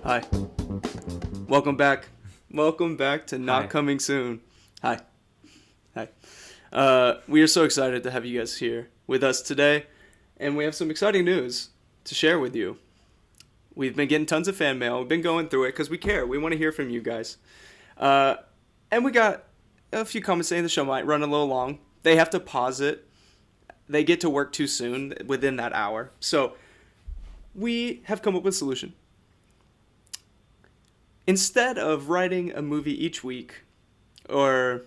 Hi. Welcome back. Welcome back to Not Hi. Coming Soon. Hi. Hi. We are so excited to have you guys here with us today, and we have some exciting news to share with you. We've been getting tons of fan mail. We've been going through it because we care. We want to hear from you guys. And we got a few comments saying the show might run a little long. They have to pause it. They get to work too soon within that hour. So we have come up with a solution. Instead of writing a movie each week or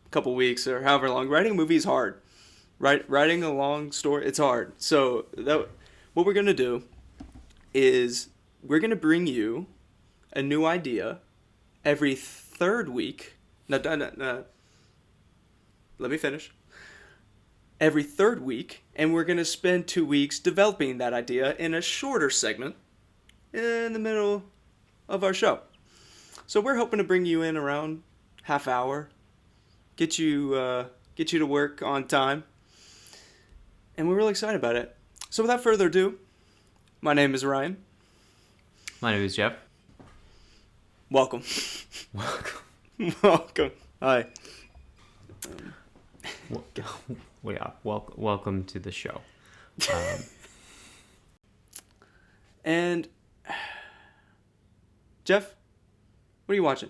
a couple weeks or however long, writing a movie is hard. Writing a long story, it's hard. So what we're going to do is we're going to bring you a new idea every third week. No, let me finish. Every third week, and we're going to spend 2 weeks developing that idea in a shorter segment in the middle of our show. So we're hoping to bring you in around half hour, get you to work on time, and we're really excited about it. So without further ado, my name is Ryan. My name is Jeff. Welcome. Welcome. Welcome. Hi. Welcome to the show. And Jeff, what are you watching?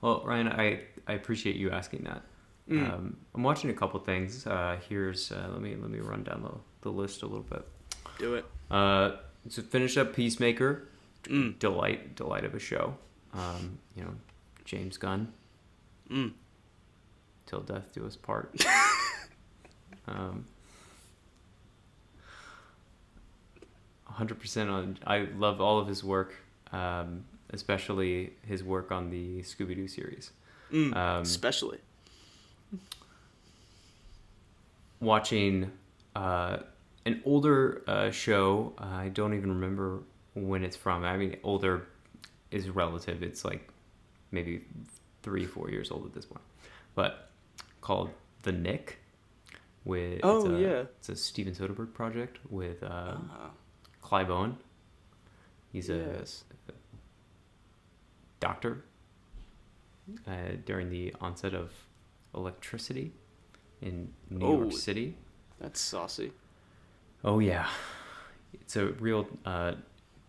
Well, Ryan, I appreciate you asking that. I'm watching a couple things. Here's let me run down the list a little bit. Do it. So finish up Peacemaker. Delight of a show. James Gunn. Till death do us part. 100% on. I love all of his work, especially his work on the Scooby-Doo series. Especially. Watching an older show. I don't even remember when it's from. I mean, older is relative. It's like maybe 3-4 years old at this point. But called The Nick. It's a Steven Soderbergh project with Clive Owen. He's a doctor during the onset of electricity in New York City. That's saucy. Oh yeah, it's a real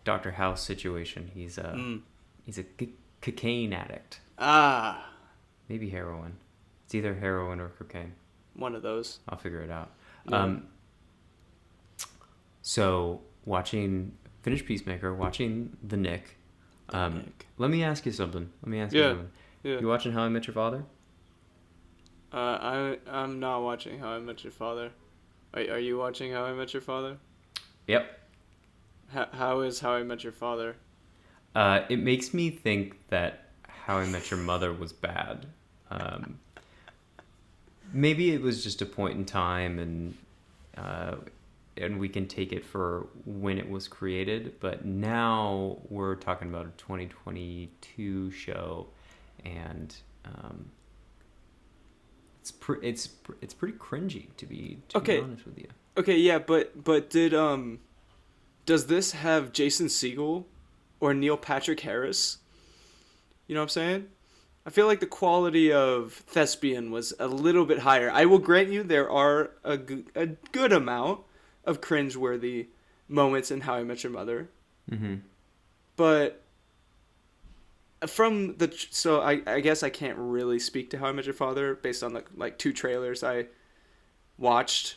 Dr. House situation. He's a cocaine addict. Maybe heroin. It's either heroin or cocaine. One of those. I'll figure it out. Yeah. So finish Peacemaker, watching The Nick. Let me ask you something. Yeah. You watching How I Met Your Father? I'm not watching How I Met Your Father. Are you watching How I Met Your Father? Yep. How is How I Met Your Father? It makes me think that How I Met Your Mother was bad. Maybe it was just a point in time, and we can take it for when it was created. But now we're talking about a 2022 show, and it's pretty cringy to be honest with you. Okay, yeah, but did does this have Jason Segel or Neil Patrick Harris? You know what I'm saying? I feel like the quality of Thespian was a little bit higher. I will grant you there are a good amount of cringeworthy moments in How I Met Your Mother. Mm-hmm. But so I guess I can't really speak to How I Met Your Father based on the 2 trailers I watched.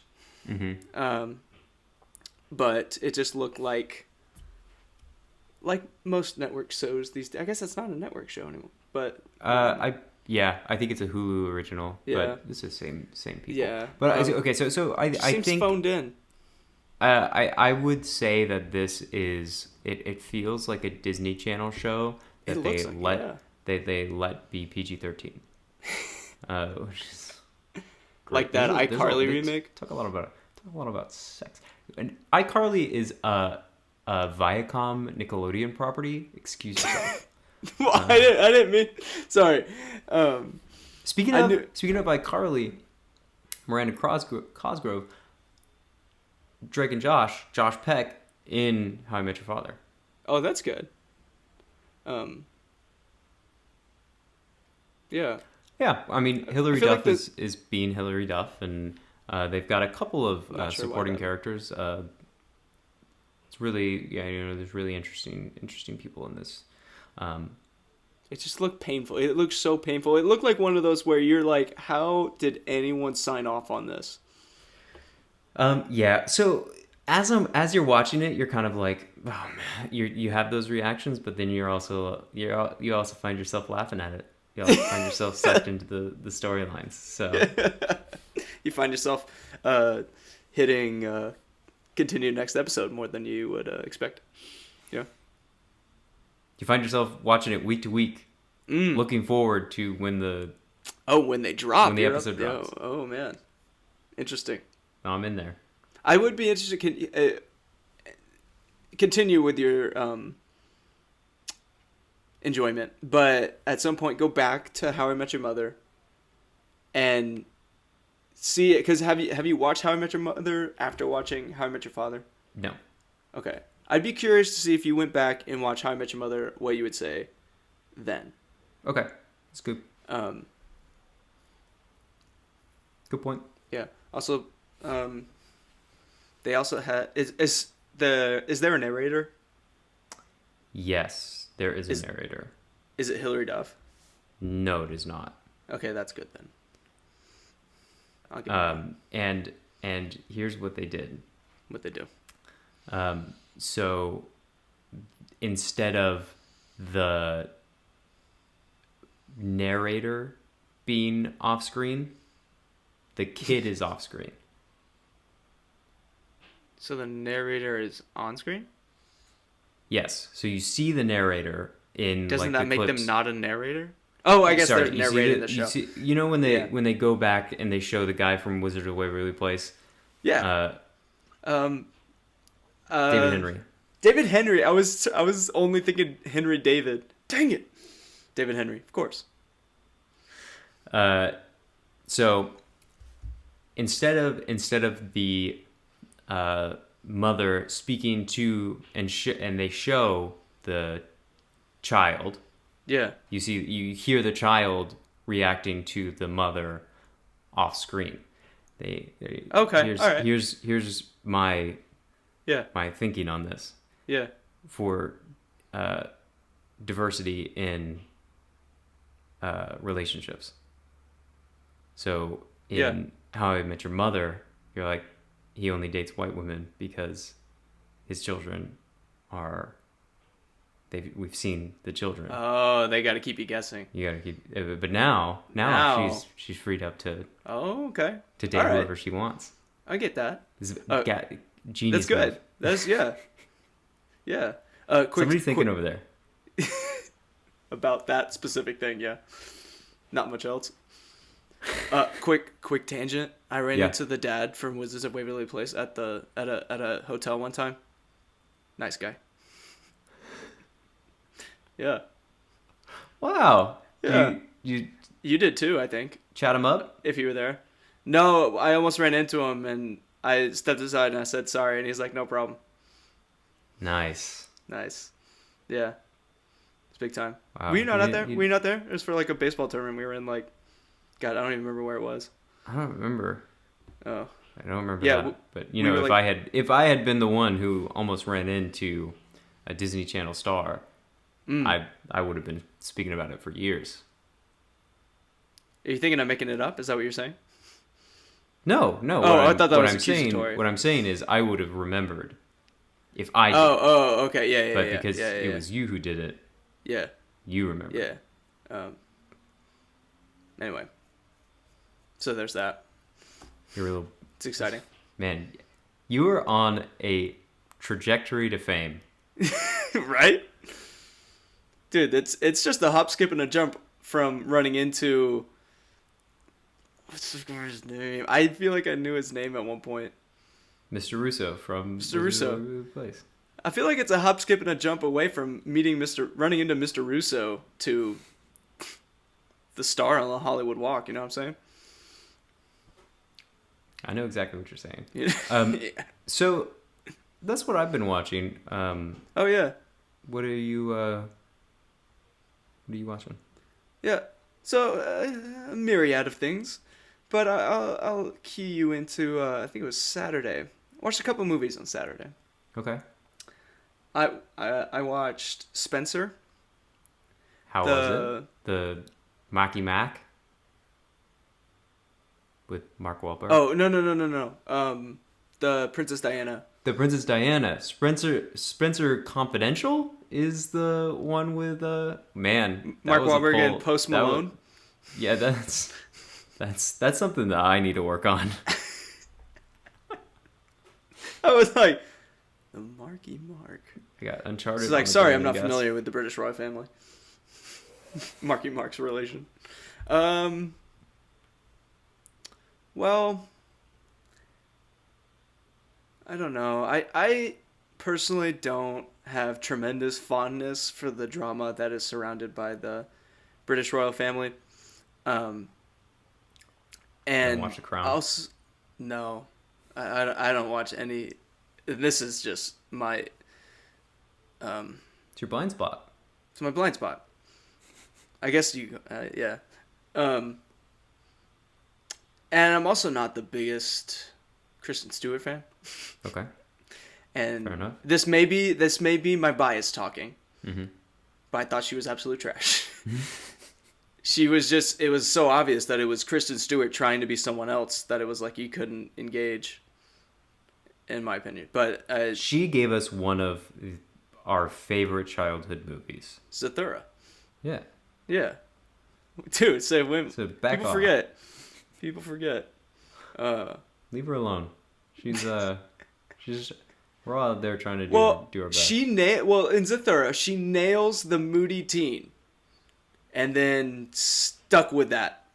Mm-hmm. But it just looked like most network shows these days. I guess it's not a network show anymore. But I think it's a Hulu original. Yeah. But it's the same people. Yeah. But okay, so I seems think phoned in. I would say that this is it feels like a Disney Channel show that they let be PG-13. Which is great. Like that iCarly remake. Talk a lot about sex. And iCarly is a Viacom Nickelodeon property. Excuse yourself. Well, I didn't mean. Sorry. Speaking of iCarly, Miranda Cosgrove, Drake and Josh Peck in How I Met Your Father. Oh, that's good. Um, yeah. Yeah, I mean, I Hilary feel Duff like the. is being Hilary Duff, and they've got a couple of I'm not sure why supporting that. characters. It's really, yeah, there's really interesting people in this. Um, It just looked painful. It looked so painful. It looked like one of those where you're like, how did anyone sign off on this? yeah. So as you're watching it, you're kind of like, oh man, you have those reactions, but then you also find yourself laughing at it. You also find yourself sucked into the storylines. So You find yourself hitting continue next episode more than you would expect. Yeah. you find yourself watching it week to week, looking forward to Oh, when they drop, when the you're episode drops. Oh man, interesting. I'm in there. I would be interested. Continue with your enjoyment, but at some point go back to How I Met Your Mother and see it. Because have you watched How I Met Your Mother after watching How I Met Your Father? No. Okay, I'd be curious to see if you went back and watched How I Met Your Mother, what you would say then. Okay. That's good. Um, Good point. yeah. Also, they also had is there a narrator? Yes, there is Is a narrator. is it Hilary Duff? No, it is not. Okay, that's good then. I'll give it that. And here's what they did. What they do. So instead of the narrator being off screen, the kid is off screen. So the narrator is on screen? Yes. So you see the narrator in Doesn't like that the make clips. them not a narrator? Oh, I guess Sorry, they're you see narrating the show. You know when they Yeah. when they go back and they show the guy from Wizard of Waverly Place, Yeah. Um. David Henry. David Henry. I was only thinking Henry David. Dang it. David Henry, of course. So instead of the mother speaking to and they show the child, Yeah. you hear the child reacting to the mother off screen. They Okay, Here's all right. here's my Yeah. thinking on this Yeah. for diversity in relationships. So in Yeah. How I Met Your Mother, you're like, he only dates white women because his children are. We've seen the children. Oh, they got to keep you guessing. You gotta keep. But now Now. she's freed up to Oh, okay. date All right. whoever she wants. I get that. This is Uh, genius. That's good. move. That's yeah. Yeah. Quick. Somebody's thinking quick over there. about that specific thing. Yeah. Not much else. Quick tangent. I ran Yeah. into the dad from Wizards of Waverly Place at a hotel one time. Nice guy. Yeah. Wow. Yeah. You You did too, I think, chat him up? if you were there. No, I almost ran into him and I stepped aside and I said sorry and he's like, no problem. Nice. Nice. Yeah. It's big time. Wow. Were you not You out there? didn't- Were you not there? It was for like a baseball tournament. We were in like, God, I don't even remember where it was. I don't remember. Oh. I don't remember Yeah, that. But we were if I had been the one who almost ran into a Disney Channel star, I would have been speaking about it for years. Are you thinking of making it up? Is that what you're saying? No. Oh, I thought that what was I'm saying. accusatory. What I'm saying is, I would have remembered if I did. Oh, okay. Yeah, but yeah. because yeah, it was you who did it, Yeah, you remember. yeah. Anyway. So there's that. You're a little It's exciting. man. You are on a trajectory to fame. Right? Dude, it's just a hop, skip, and a jump from running into... What's the guy's name? I feel like I knew his name at one point. Mr. Russo from Mr. Russo. Wizard of Waverly Place. I feel like it's a hop, skip, and a jump away from running into Mr. Russo to the star on the Hollywood Walk. You know what I'm saying? I know exactly what you're saying. Yeah. So that's what I've been watching. Oh yeah. What are you? What are you watching? Yeah. So a myriad of things, but I'll key you into. I think it was Saturday. Watched a couple movies on Saturday. Okay. I watched Spencer. How was it? The Mackie Mac with Mark Wahlberg. Oh no. The Princess Diana. The Princess Diana. Spencer Confidential is the one with man. Mark Wahlberg and Post Malone. Yeah, that's something that I need to work on. I was like, the Marky Mark. I got Uncharted. It's like, sorry, I'm not familiar with the British royal family. Marky Mark's relation. Well, I don't know. I personally don't have tremendous fondness for the drama that is surrounded by the British royal family. And watch The Crown? No, I don't watch any. This is just my. It's your blind spot. It's my blind spot. I guess yeah. And I'm also not the biggest Kristen Stewart fan. Okay. And fair enough. This may be my bias talking. Mm-hmm. But I thought she was absolute trash. She was just, it was so obvious that it was Kristen Stewart trying to be someone else that it was like you couldn't engage, in my opinion. But she gave us one of our favorite childhood movies. Zathura. Yeah. Yeah. Dude, say women. So back People off. forget. People forget. Leave her alone. She's we're all out there trying to do our best. In Zathura, she nails the moody teen. And then stuck with that.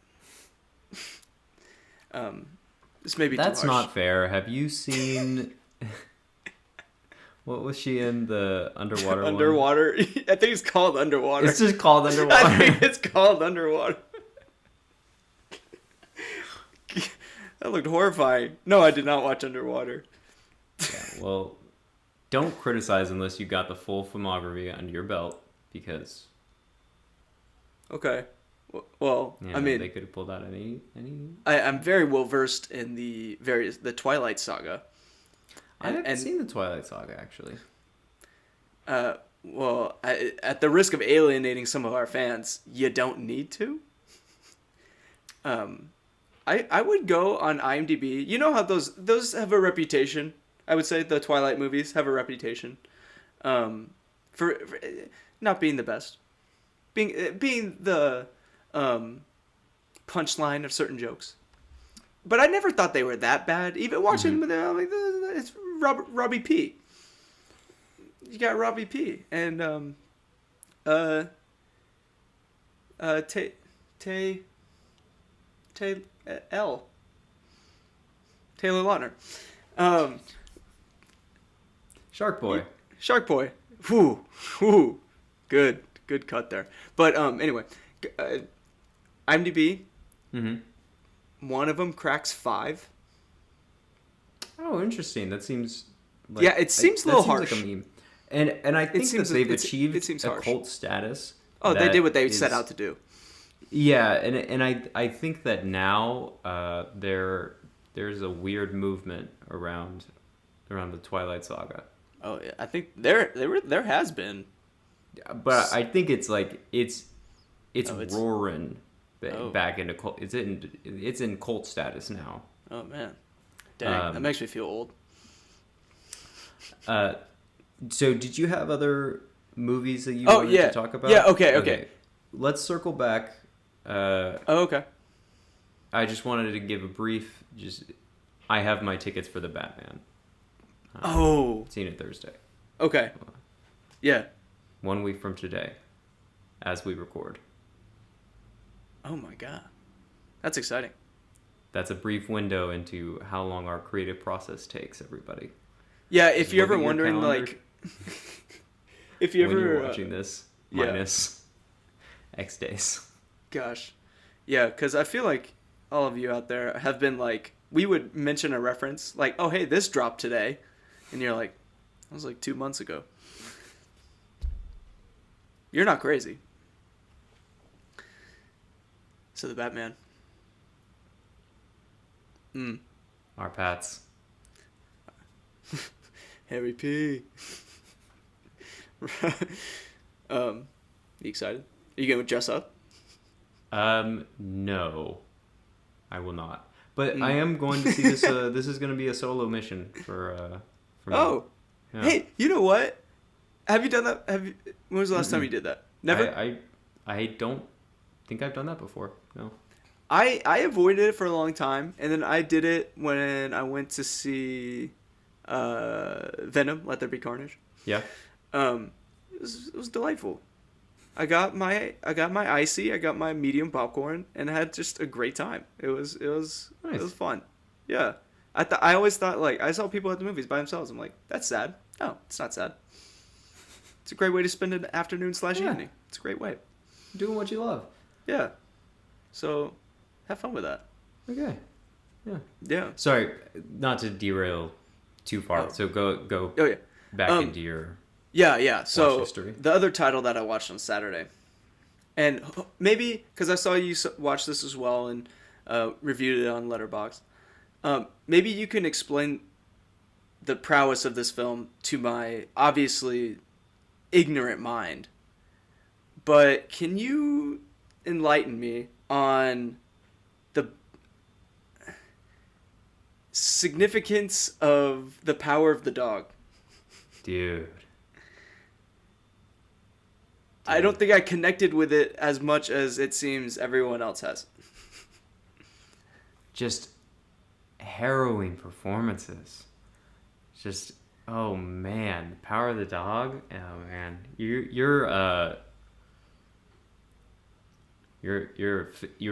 This may be That's too harsh. not fair. Have you seen what was she in the underwater one? Underwater? I think it's called Underwater. It's just called Underwater. I think it's called Underwater. That looked horrifying. No, I did not watch Underwater. Yeah, well, don't criticize unless you got the full filmography under your belt, because Okay. Well, yeah, I mean, they could have pulled out any. I'm very well versed in the Twilight Saga. I haven't seen the Twilight Saga, actually. Well, at the risk of alienating some of our fans, you don't need to. I would go on IMDb. You know how those have a reputation. I would say the Twilight movies have a reputation, for not being the best, being the punchline of certain jokes. But I never thought they were that bad. Even watching them, I'm like, it's Robbie P. You got Robbie P. And Taylor Lautner. Shark Boy. Shark Boy. Whoo. Good cut there. But anyway, IMDb. Mm-hmm. One of them cracks 5. Oh, interesting. That seems. Yeah, it seems a little harsh. Like a meme. And I think that they've achieved a harsh. cult status. Oh, they did what they set out to do. Yeah, and I think that now there's a weird movement around the Twilight Saga. Oh yeah, I think there has been. But I think it's like it's roaring Oh. back into cult. It's in cult status now. Oh man, dang, that makes me feel old. So did you have other movies that you wanted to talk about? Yeah, okay. Let's circle back. Okay. I just wanted to give a brief. I have my tickets for the Batman. Seeing it Thursday. Okay. Yeah. 1 week from today, as we record. Oh my god, that's exciting. That's a brief window into how long our creative process takes, everybody. Yeah, if you're ever wondering, like, if you when ever you're watching this, minus X days. Gosh, yeah, because I feel like all of you out there have been like, we would mention a reference, like, oh hey, this dropped today, and you're like, that was like 2 months ago. You're not crazy. So the Batman. Our Pats. Harry P. You excited? Are you going to dress up? No, I will not. But I am going to see this. This is going to be a solo mission for me. Oh, Yeah. hey, you know what? Have you done that? When was the last time you did that? Never. I don't think I've done that before. No. I avoided it for a long time, and then I did it when I went to see Venom, Let There Be Carnage. Yeah. It was delightful. I got my icy, I got my medium popcorn, and I had just a great time. It was Nice. It was fun. Yeah. I always thought, like, I saw people at the movies by themselves. I'm like, that's sad. No, it's not sad. It's a great way to spend an afternoon / evening. It's a great way. Doing what you love. Yeah. So, have fun with that. Okay. Yeah. Yeah. Sorry, not to derail too far. Oh. So go Oh yeah. back into your. Yeah. So history. the other title that I watched on Saturday, and maybe because I saw you watch this as well and reviewed it on Letterboxd, maybe you can explain the prowess of this film to my obviously ignorant mind. But can you enlighten me on the significance of the power of the dog? Dude. I don't think I connected with it as much as it seems everyone else has. Just harrowing performances. Just oh man, the power of the dog. Oh man, you're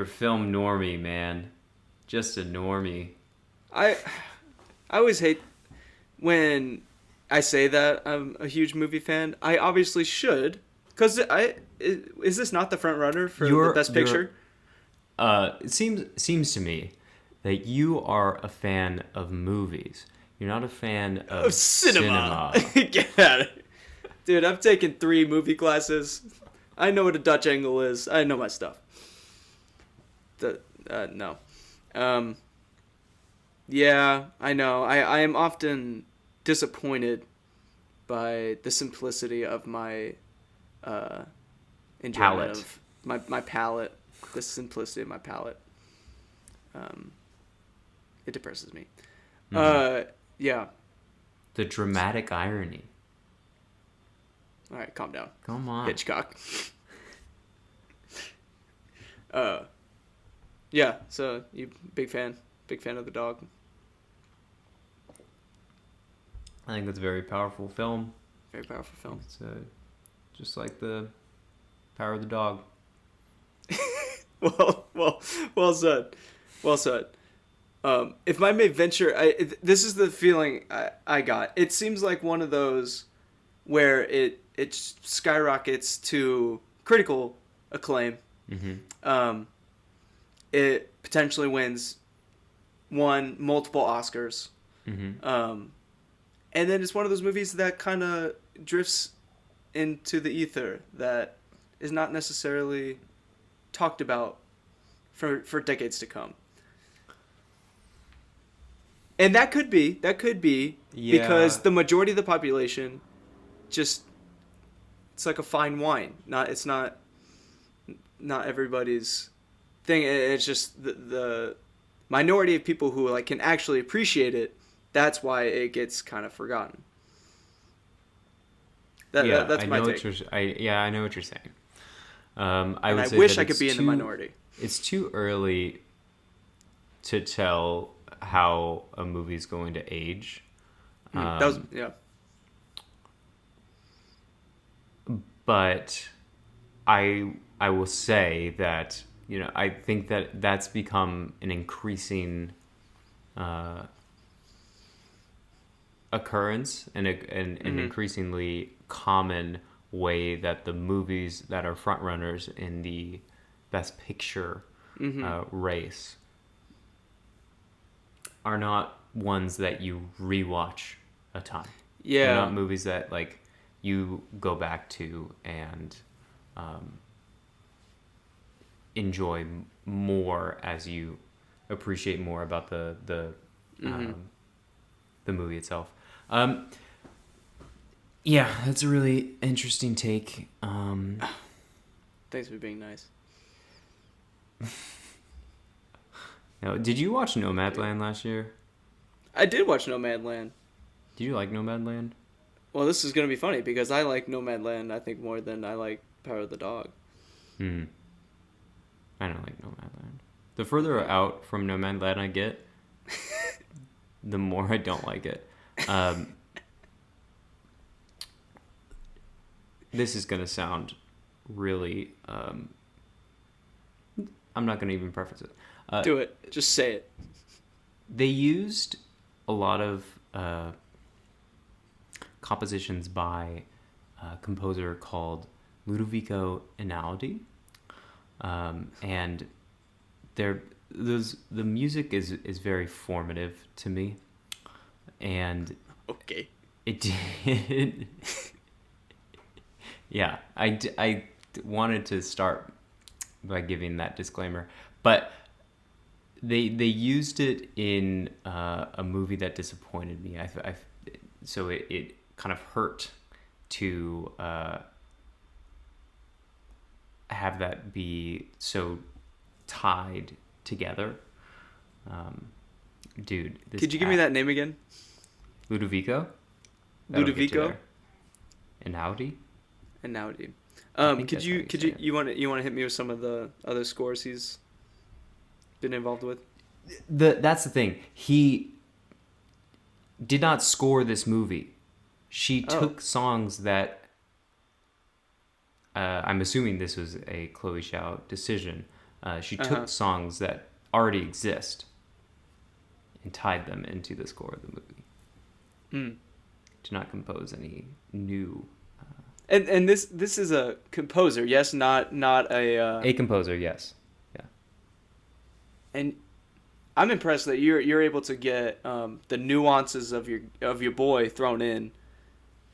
film normie, man. Just a normie. I always hate when I say that I'm a huge movie fan. I obviously should, because is this not the front runner for the best picture? It seems to me that you are a fan of movies. You're not a fan of cinema. Get at it. Dude, I've taken 3 movie classes. I know what a Dutch angle is. I know my stuff. No. Yeah, I know. I am often disappointed by the simplicity of my enjoyment palate. of my palate. The simplicity of my palate. It depresses me. Mm-hmm. Yeah. The dramatic irony. All right, calm down. Come on. Hitchcock. Yeah, so you big fan of the dog. I think it's a very powerful film. Very powerful film. It's just like the power of the dog. Well said. Well said. If I may venture, this is the feeling I got. It seems like one of those where it skyrockets to critical acclaim. Mm-hmm. It potentially wins multiple Oscars. Mm-hmm. And then it's one of those movies that kind of drifts into the ether that is not necessarily talked about for decades to come. And that could be because the majority of the population it's like a fine wine. It's not everybody's thing. It's just the minority of people who like can actually appreciate it. That's why it gets kind of forgotten. That's my take. I know what you're saying. I wish I could be in the minority. It's too early to tell how a movie's going to age. But I will say that I think that that's become an increasing occurrence and an increasingly common way that the movies that are front runners in the Best Picture race are not ones that you rewatch a ton. Yeah, they're not movies that like you go back to and enjoy more as you appreciate more about the movie itself. Yeah, that's a really interesting take. Thanks for being nice. Now, did you watch Nomadland last year? I did watch Nomadland. Did you like Nomadland? Well, this is going to be funny because I like Nomadland, I think, more than I like Power of the Dog. I don't like Nomadland. The further out from Nomadland I get, the more I don't like it. This is going to sound really... I'm not going to even preface it. Do it. Just say it. They used a lot of compositions by a composer called Ludovico Einaudi, and the music is very formative to me, and okay, it did. Yeah, I wanted to start by giving that disclaimer, but they used it in a movie that disappointed me. So it kind of hurt to have that be so tied together. Dude, could you give me that name again? Ludovico. Ludovico. Einaudi. Could you want to hit me with some of the other scores he's been involved with? That's the thing. He did not score this movie. She took songs that I'm assuming this was a Chloe Zhao decision. She took songs that already exist and tied them into the score of the movie. Did not compose any new. And this is a composer, yes, not a. A composer, yes, yeah. And I'm impressed that you're able to get the nuances of your boy thrown in.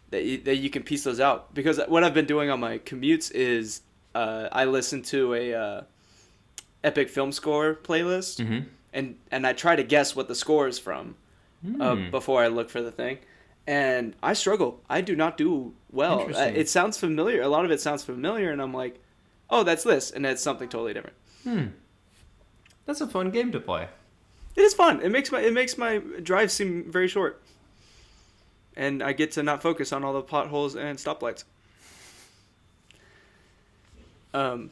That you can piece those out, because what I've been doing on my commutes is I listen to a epic film score playlist, and I try to guess what the score is from before I look for the thing, and I struggle. I do not do well. It sounds familiar. A lot of it sounds familiar, and I'm like, oh, that's this, and it's something totally different. That's a fun game to play. It is fun. It makes my drive seem very short. And I get to not focus on all the potholes and stoplights. Highly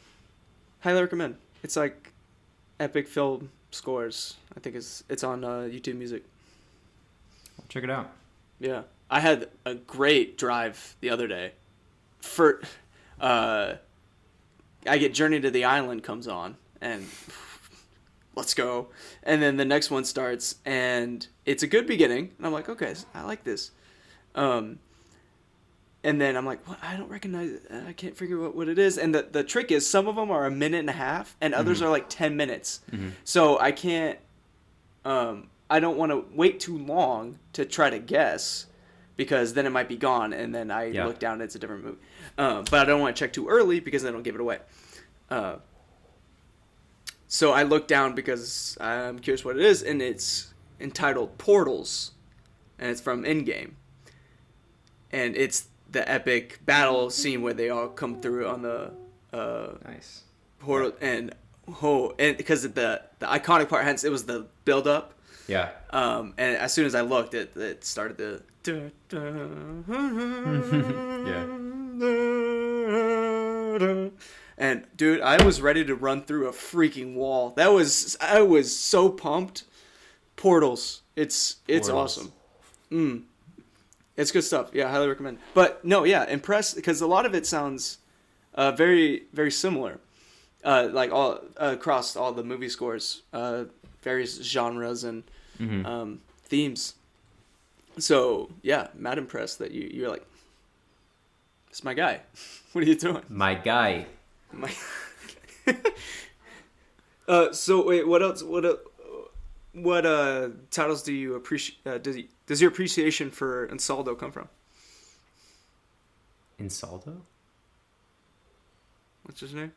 recommend. It's like epic film scores. I think it's on YouTube Music. I'll check it out. Yeah, I had a great drive the other day. I get Journey to the Island comes on, and let's go. And then the next one starts, and it's a good beginning. And I'm like, okay, I like this. And then I'm like, what? I don't recognize it. I can't figure out what it is. And the trick is, some of them are a minute and a half, and others are like 10 minutes. So I can't, I don't want to wait too long to try to guess, because then it might be gone, and then I look down and it's a different movie. But I don't want to check too early, because then I'll give it away. So I look down because I'm curious what it is, and it's entitled Portals, and it's from Endgame. And it's the epic battle scene where they all come through on the nice portal, and because the iconic part, hence it was the build up. Yeah. And as soon as I looked, it started the. Yeah. And dude, I was ready to run through a freaking wall. I was so pumped. Portals. It's awesome. It's good stuff. Yeah, highly recommend. But no, yeah, impressed, because a lot of it sounds very, very similar. Like all across all the movie scores, various genres and themes. So yeah, mad impressed that you're like, it's my guy. What are you doing? My guy. So wait, what else? What titles do you appreciate? Does your appreciation for Ansaldo come from? Insaldo? What's his name?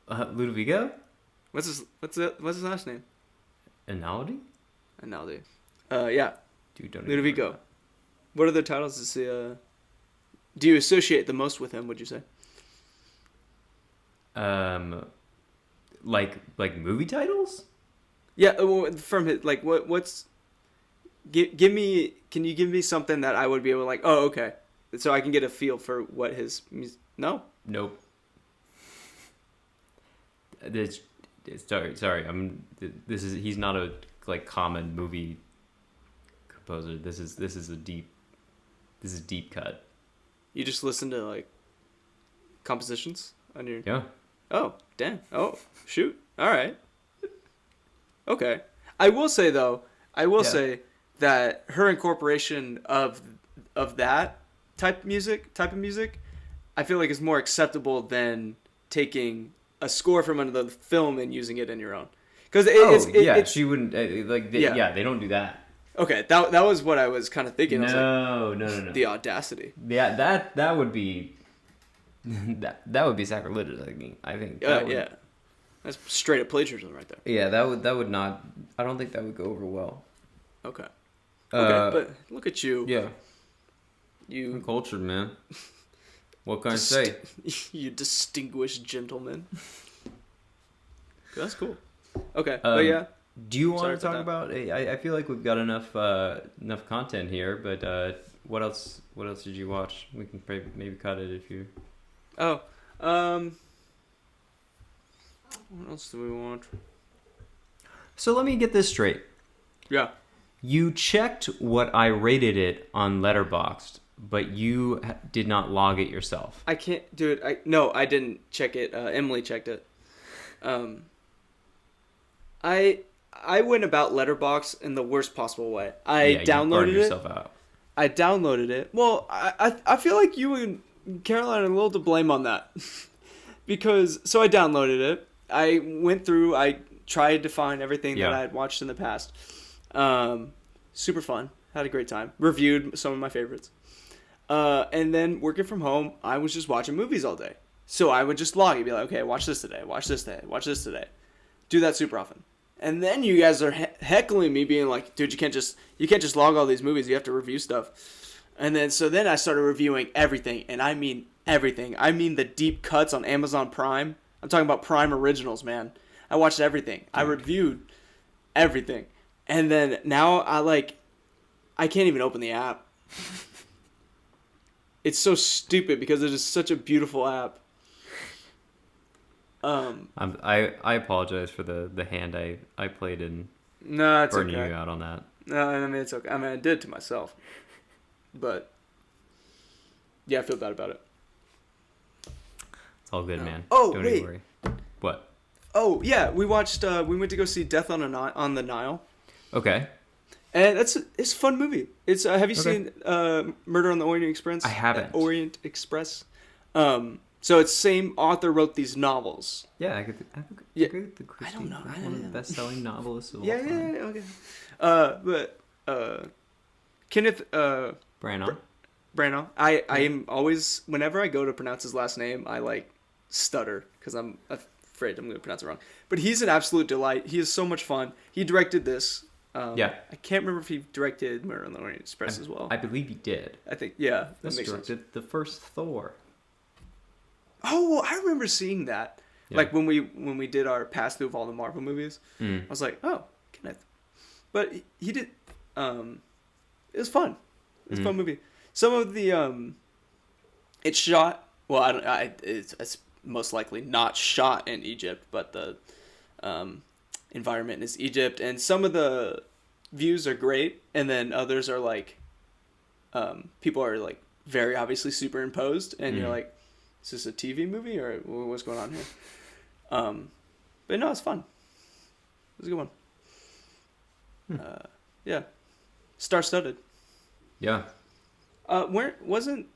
Ludovico? What's his last name? Anality? Analdi. Yeah, Dude, don't even Ludovico. remember What other titles do you associate the most with him? Would you say? that. Like movie titles? Yeah, from his like what's give me? Can you give me something that I would be able to like? Oh, okay, so I can get a feel for what his no. Nope. This, sorry. He's not a like common movie composer. This is deep cut. You just listen to like compositions on your. Yeah. Oh, damn. Oh, shoot. All right. Okay. I will say though, say that her incorporation of that type of music, I feel like is more acceptable than taking a score from another film and using it in your own. Because she wouldn't they don't do that. Okay, that was what I was kind of thinking. No. The audacity. Yeah, that would be that would be sacrilegious. I think. Yeah, that's straight up plagiarism right there. Yeah, that would not. I don't think that would go over well. Okay. But look at you. Yeah. You cultured, man. What can I say? You distinguished gentleman. That's cool. Okay, but yeah. Do you want to talk about? I feel like we've got enough content here, but what else did you watch? We can maybe cut it if you. Oh, what else do we want? So let me get this straight. Yeah. You checked what I rated it on Letterboxd, but you did not log it yourself. I can't do it. No, I didn't check it. Emily checked it. I went about Letterboxd in the worst possible way. I downloaded you yourself out. I downloaded it. Well, I feel like you and Caroline are a little to blame on that. Because, so I downloaded it. I went through, I tried to find everything that I had watched in the past. Super fun. Had a great time. Reviewed some of my favorites. And then working from home, I was just watching movies all day. So I would just log and be like, okay, watch this today, watch this today, watch this today. Do that super often. And then you guys are heckling me, being like, dude, you can't just log all these movies. You have to review stuff. And then I started reviewing everything, and I mean everything. I mean the deep cuts on Amazon Prime. I'm talking about Prime Originals, man. I watched everything. I reviewed everything. And then now I can't even open the app. It's so stupid because it is such a beautiful app. I apologize for the hand I played in. No, it's burning okay. you out on that. No, I mean it's okay. I mean I did it to myself, but yeah, I feel bad about it. It's all good, man. Oh, Don't wait. even worry. What? Oh yeah, we watched. We went to go see Death on the Nile. Okay. And it's a fun movie. It's have you seen Murder on the Orient Express? I haven't. Orient Express. So it's same author wrote these novels. Yeah, I agree with the Christie. I don't know. One of the best-selling novelists of all Yeah, time. okay. Kenneth Branagh. Branagh. I am always, whenever I go to pronounce his last name, I stutter because I'm afraid I'm going to pronounce it wrong. But he's an absolute delight. He is so much fun. He directed this. I can't remember if he directed Murder on the Orient Express as well. I believe he did. I think, yeah. This directed the first Thor. Oh, I remember seeing that. Yeah. Like when we did our pass through of all the Marvel movies. I was like, oh, Kenneth. But he did. It was fun. It was a fun movie. Some of the it's shot. Well, it's most likely not shot in Egypt, but the environment is Egypt, and some of the views are great, and then others are people are very obviously superimposed, and you're like, is this a TV movie or what's going on here? But no, it's fun. It was a good one. Yeah, star-studded. Yeah. Where wasn't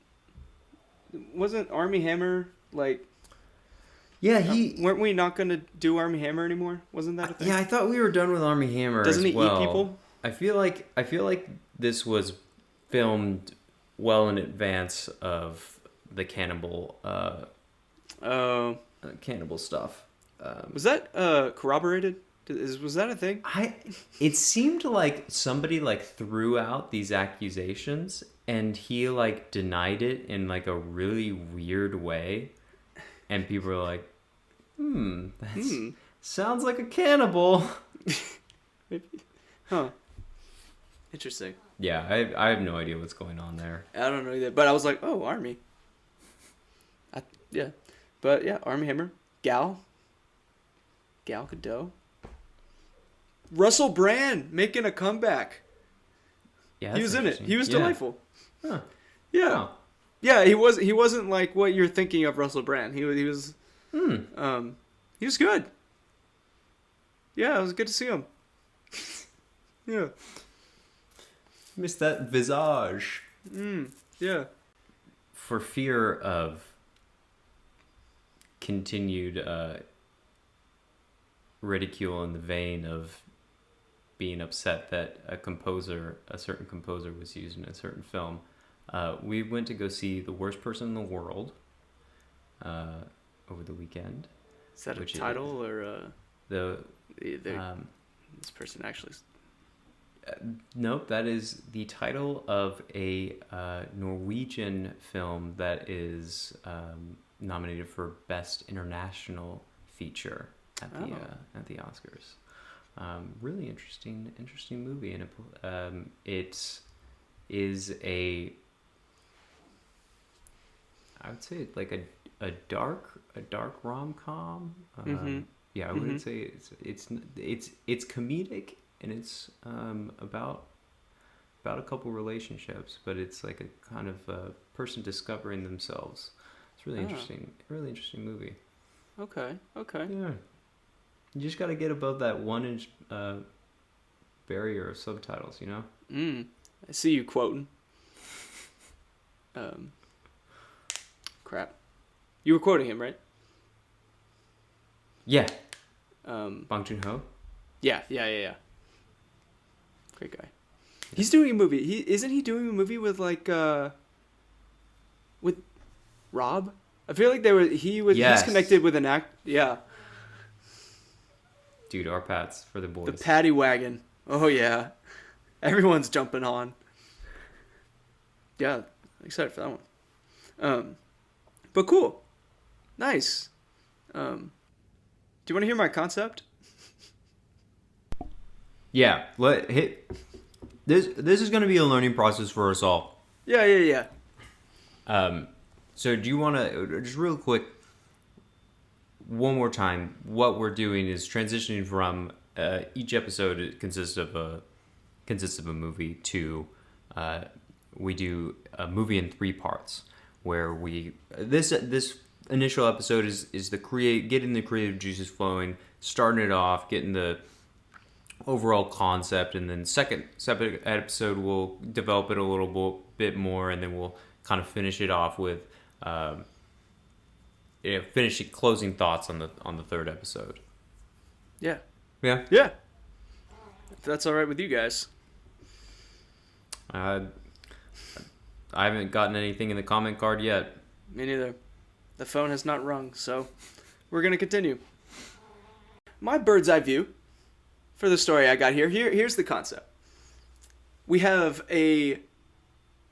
Armie Hammer Yeah, weren't we not gonna do Armie Hammer anymore? Wasn't that a thing? Yeah, I thought we were done with Armie Hammer. Doesn't he eat people? I feel like this was filmed well in advance of the cannibal cannibal stuff. Was that corroborated? Was that a thing? It seemed like somebody like threw out these accusations and he like denied it in like a really weird way, and people were like, that sounds like a cannibal. Huh. Interesting. Yeah, I have no idea what's going on there. I don't know either, but I was like, oh, Army. Yeah. But yeah, Army Hammer. Gal Gadot. Russell Brand making a comeback. Yeah, He was in it. He was delightful. Huh. Yeah. Huh. Yeah, he wasn't like what you're thinking of Russell Brand. He was he was good. Yeah, it was good to see him. Yeah. Missed that visage. Yeah. For fear of continued ridicule in the vein of being upset that a certain composer was used in a certain film, we went to go see The Worst Person in the World over the weekend. Is that a title or this person actually? Nope, that is the title of a Norwegian film that is nominated for Best International Feature at the Oscars. Really interesting movie, and it is I would say like a dark rom-com. Yeah, I wouldn't say it's comedic, and it's about a couple relationships, but it's like a kind of a person discovering themselves. It's really interesting movie. Okay. Yeah, you just got to get above that 1-inch barrier of subtitles, you know. I see you quoting. Crap. You were quoting him, right? Yeah. Bong Joon-ho. Yeah. Great guy. He's doing a movie. Isn't he doing a movie with like with Rob? I feel like he's connected with an act. Yeah. Dude, our Pats for the boys. The Paddy Wagon. Oh yeah. Everyone's jumping on. Yeah, excited for that one. But cool. Nice. Do you want to hear my concept? Yeah, this is going to be a learning process for us all. Yeah. So do you want to just real quick, one more time? What we're doing is transitioning from each episode consists of a movie to we do a movie in 3 parts, where this initial episode is getting the creative juices flowing, starting it off, getting the overall concept, and then second episode we'll develop it a little bit more, and then we'll kind of finish it off with finishing closing thoughts on the 3rd episode. Yeah. If that's all right with you guys. I haven't gotten anything in the comment card yet. Me neither. The phone has not rung, so we're gonna continue. My bird's eye view for the story I got here. Here's the concept. We have a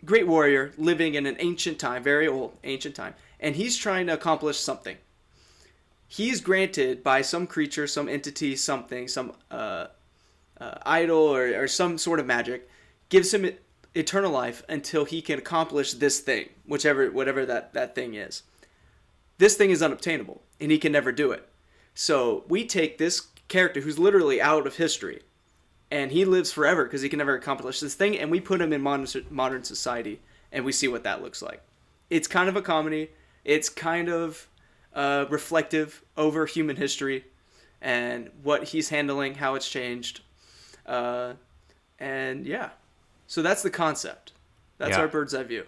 great warrior living in an ancient time, very old ancient time, and he's trying to accomplish something. He's granted by some creature, some entity, something, some idol or some sort of magic, gives him eternal life until he can accomplish this thing, whatever that thing is. This thing is unobtainable, and he can never do it. So we take this character who's literally out of history, and he lives forever because he can never accomplish this thing, and we put him in modern society, and we see what that looks like. It's kind of a comedy. It's kind of reflective over human history and what he's handling, how it's changed. And yeah. So that's the concept. That's our bird's eye view.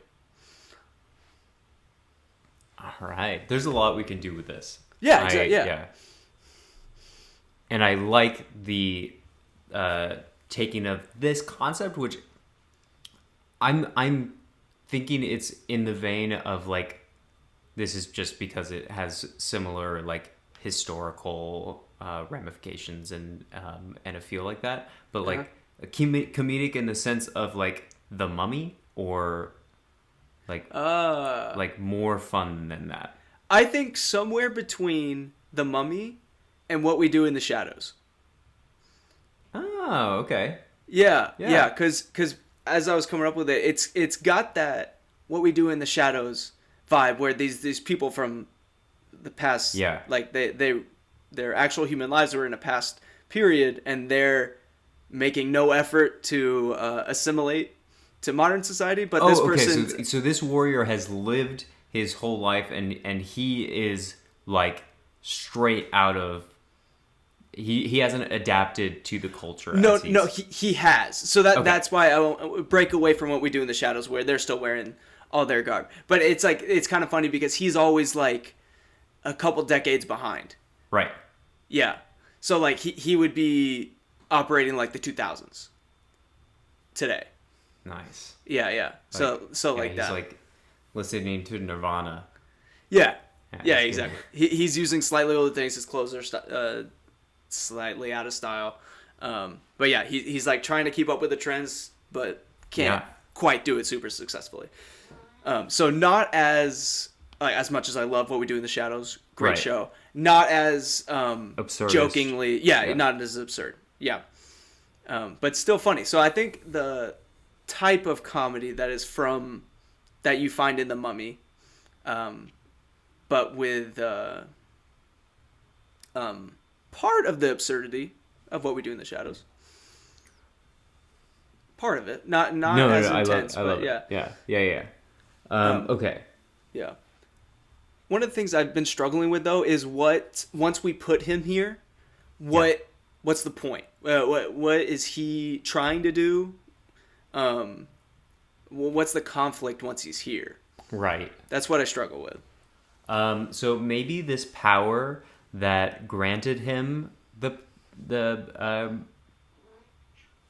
All right. There's a lot we can do with this. Yeah, exactly. Yeah. And I like the taking of this concept, which I'm thinking it's in the vein of like, this is just because it has similar like historical ramifications and a feel like that, but Uh-huh. like comedic in the sense of like The Mummy, or like Uh, more fun than that. I think somewhere between The Mummy and What We Do in the Shadows. Oh, okay. Yeah, yeah, Yeah. because as I was coming up with it, it's got that What We Do in the Shadows vibe where these people from the past, Yeah. like their actual human lives were in a past period, and they're making no effort to assimilate to modern society. But this Oh, okay. person's So this warrior has lived his whole life, and he is like straight out of. He hasn't adapted to the culture no, as no, he's. he has. So Okay. that's why I won't break away from What We Do in the Shadows, where they're still wearing all their garb. But it's like it's kind of funny because he's always like a couple decades behind. Right. Yeah. So like he would be operating like the 2000s today. Nice. Yeah, yeah. So Yeah, like he's that. like listening to Nirvana. Yeah. Yeah, Yeah, it's good. exactly. He's using slightly older things. His clothes are slightly out of style. But yeah, he's like trying to keep up with the trends, but can't Yeah. quite do it super successfully. So not as like, as much as I love What We Do in the Shadows, great Right. show. Not as Absurdist. jokingly, yeah, Yeah. not as absurd, yeah, but still funny. So I think the type of comedy that is from that you find in The Mummy, but with part of the absurdity of What We Do in the Shadows. Part of it, not No, as no, intense, I love but yeah, it. Yeah, yeah, yeah. Okay. yeah. One of the things I've been struggling with though is what once we put him here, what's the point? What is he trying to do? What's the conflict once he's here? Right. That's what I struggle with. So maybe this power that granted him the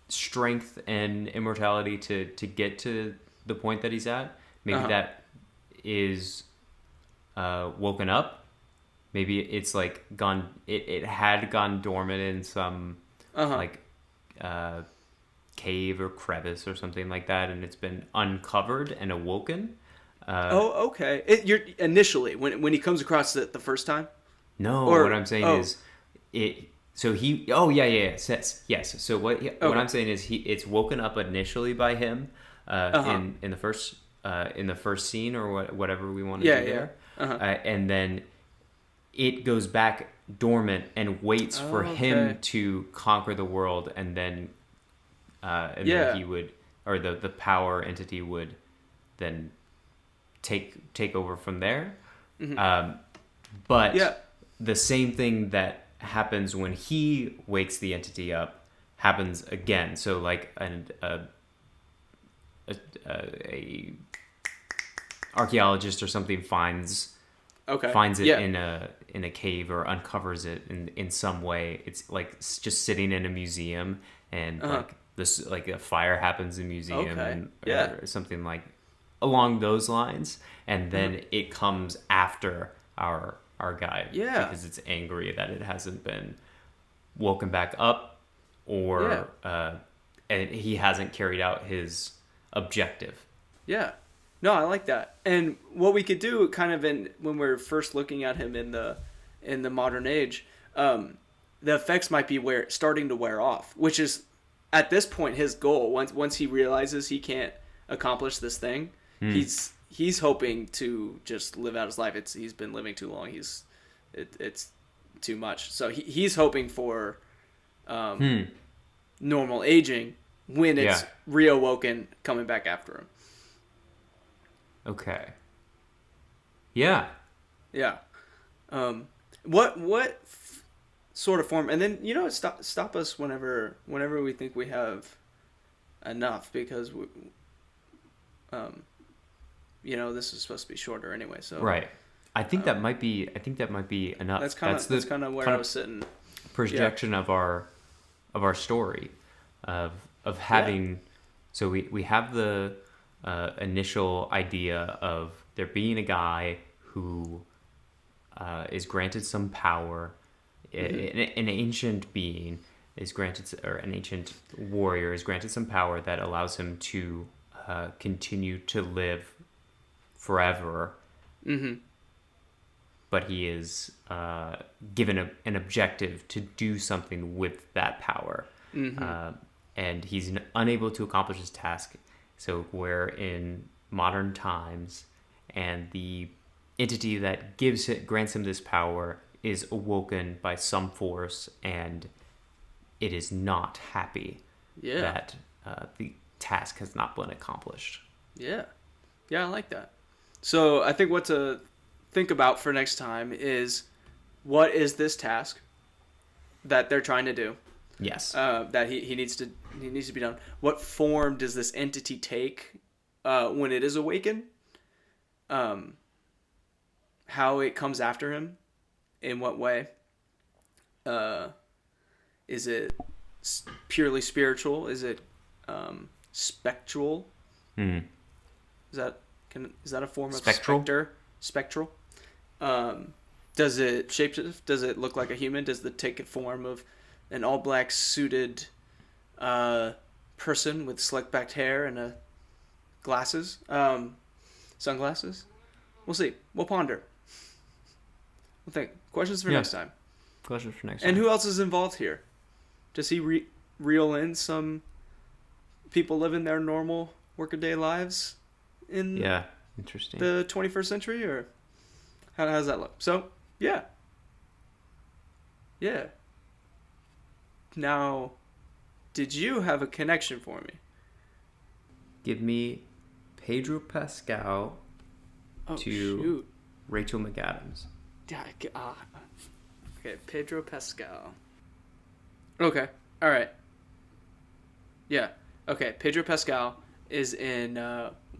strength and immortality to get to the point that he's at, maybe Uh-huh. that is woken up. Maybe it's like gone. It had gone dormant in some Uh-huh. like cave or crevice or something like that, and it's been uncovered and awoken. Oh, okay. You're initially when he comes across it the first time. No, Or- what I'm saying oh. is it. So he. Oh yeah, yeah, yeah. Yes. So what Okay. I'm saying is it's woken up initially by him Uh-huh. in the first scene, or whatever we want to Yeah, do yeah. there, Uh-huh. and then it goes back dormant and waits for Oh, him okay. to conquer the world, and then Yeah. then he would, or the power entity would then take over from there. But Yeah. the same thing that happens when he wakes the entity up happens again. So like a archaeologist or something finds Okay. it Yeah. in a cave, or uncovers it in some way. It's like just sitting in a museum, and like this, like a fire happens in the museum, Okay. and Yeah. or something like along those lines, and then it comes after our guy, Yeah. because it's angry that it hasn't been woken back up, or and he hasn't carried out his objective. Yeah. No, I like that. And what we could do kind of when we're first looking at him in the modern age, the effects might be starting to wear off, which is at this point his goal. Once he realizes he can't accomplish this thing, he's hoping to just live out his life. He's been living too long. It's too much. So he's hoping for normal aging when it's Yeah. reawoken coming back after him. Okay. Yeah. Yeah. What sort of form? And then stop us whenever we think we have enough, because this is supposed to be shorter anyway. So Right. I think that might be enough. that's kind of where I was sitting. Projection of our story, of having. So we have the initial idea of there being a guy who is granted some power. An ancient being is granted, or an ancient warrior is granted some power that allows him to continue to live forever. Mm-hmm. But he is given an objective to do something with that power. Mm-hmm. And he's unable to accomplish his task. So we're in modern times, and the entity that grants him this power is awoken by some force, and it is not happy that the task has not been accomplished. Yeah. Yeah, I like that. So I think what to think about for next time is, what is this task that they're trying to do? Yes. That he needs to be done. What form does this entity take when it is awakened? How it comes after him? In what way? Is it purely spiritual? Is it spectral? Mm. Is that a form of Spectral? Spectral. Does it shapeshift? Does it look like a human? Does it take a form of an all black suited person with slick backed hair and glasses, sunglasses? We'll see. We'll ponder. We'll think. Questions for next time. Questions for next time. And who else is involved here? Does he reel in some people living their normal workaday lives in interesting. the 21st century, or how does that look? So, yeah. Now, did you have a connection for me? Give me Pedro Pascal to Rachel McAdams. Yeah. Okay, Pedro Pascal. Okay. All right. Yeah. Okay. Pedro Pascal is in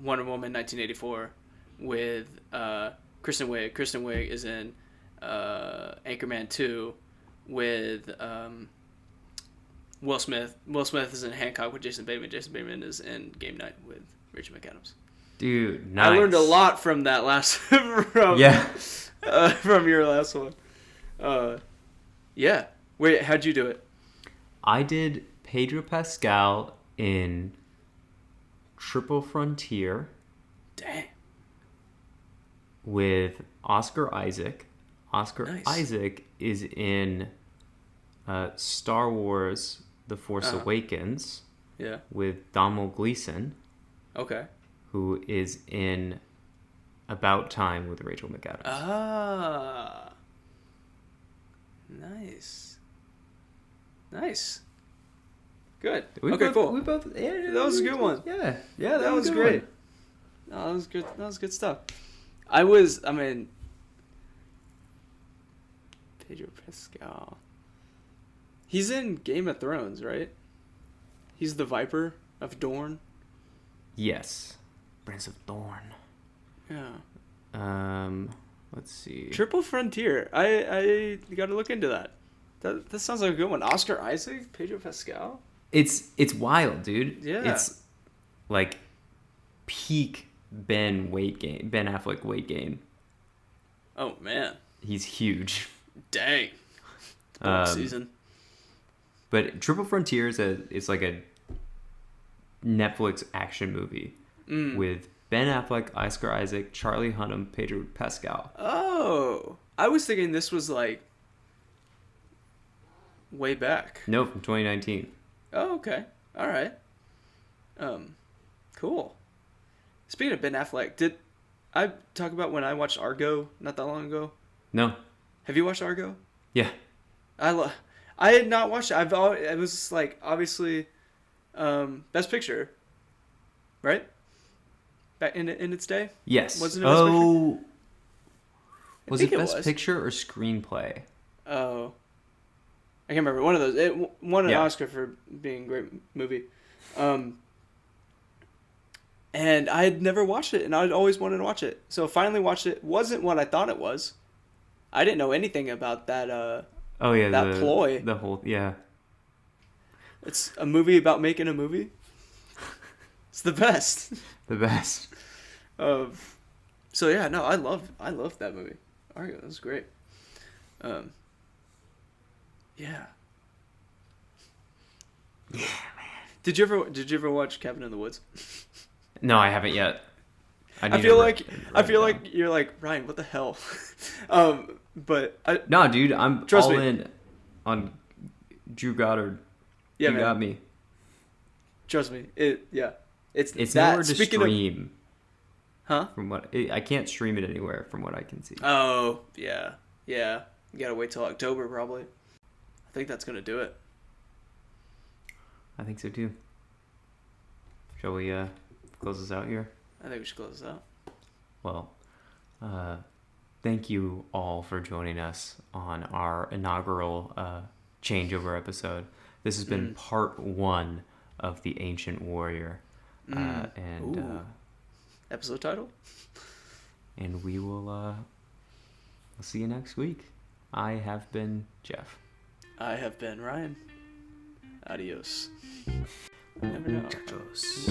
Wonder Woman 1984 with Kristen Wiig. Kristen Wiig is in Anchorman 2 with Will Smith. Will Smith is in Hancock with Jason Bateman. Jason Bateman is in Game Night with Rachel McAdams. Dude, nice. I learned a lot from that last from your last one. Yeah. Wait, how'd you do it? I did Pedro Pascal in Triple Frontier. Dang. With Oscar Isaac. Oscar Isaac is in Star Wars The Force Awakens. Yeah. With Domhnall Gleeson. Okay. Who is in About Time with Rachel McAdams. Ah. Nice. Good. Cool. We both. That was a good one. Yeah. That was great. No, that was good. That was good stuff. Pedro Pascal. He's in Game of Thrones, right? He's the Viper of Dorne. Yes. Prince of Thorn. Yeah. Let's see. Triple Frontier. I got to look into that. That sounds like a good one. Oscar Isaac, Pedro Pascal. It's wild, dude. Yeah. It's like peak Ben Affleck weight gain. Oh man. He's huge. Dang. Season. But Triple Frontier is like a Netflix action movie with Ben Affleck, Oscar Isaac, Charlie Hunnam, Pedro Pascal. Oh, I was thinking this was like way back. No, from 2019. Oh, okay. All right. Cool. Speaking of Ben Affleck, did I talk about when I watched Argo not that long ago? No. Have you watched Argo? Yeah. I had not watched it. It was like obviously Best Picture, right? Back in its day. Yes. Wasn't it Best Picture? Was it Best Picture or Screenplay? Oh, I can't remember. One of those. It won an Oscar for being a great movie. And I had never watched it, and I'd always wanted to watch it. So finally watched it. Wasn't what I thought it was. I didn't know anything about that. That ploy. The whole It's a movie about making a movie. It's the best. The best. So yeah, no, I love that movie. Argo, that was great. Yeah. Yeah, man. Did you ever watch Cabin in the Woods? No, I haven't yet. I feel like you're like, Ryan, what the hell? But No, dude, I'm trust all me. in on Drew Goddard. Yeah, You man. got me. Trust me. It's It's that. nowhere to Speaking stream. Huh? From what I can't stream it anywhere, from what I can see. Oh, yeah. You gotta wait till October, probably. I think that's gonna do it. I think so too. Shall we close this out here? I think we should close this out. Well, thank you all for joining us on our inaugural changeover episode. This has been part 1 of The Ancient Warrior. Episode title? And we will we'll see you next week. I have been Jeff. I have been Ryan. Adios. Never know. Chachos.